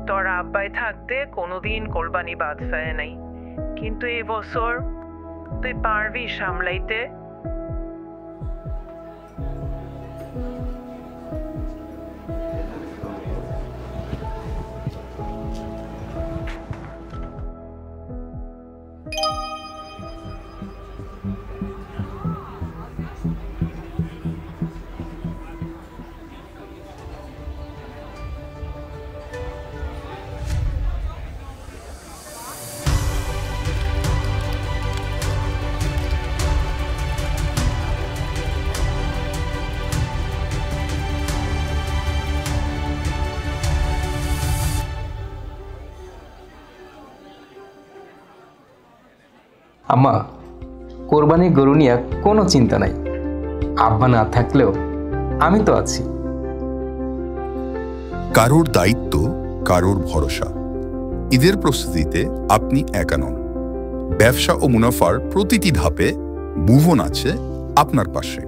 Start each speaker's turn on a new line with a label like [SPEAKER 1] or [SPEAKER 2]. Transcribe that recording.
[SPEAKER 1] তোর আব্বাই থাকতে কোনোদিন কোরবানি বাদ ফেলে নাই, কিন্তু এই বছর তুই পারবি সামলাইতে?
[SPEAKER 2] আম্মা, কোরবানি গরু নিয়ে কোনো চিন্তা নাই। আব্বা না থাকলেও আমি তো আছি।
[SPEAKER 3] কারোর দায়িত্ব, কারোর ভরসা। ঈদের প্রস্তুতিতে আপনি একা নন। ব্যবসা ও মুনাফার প্রতিটি ধাপে ভুবন আছে আপনার পাশে।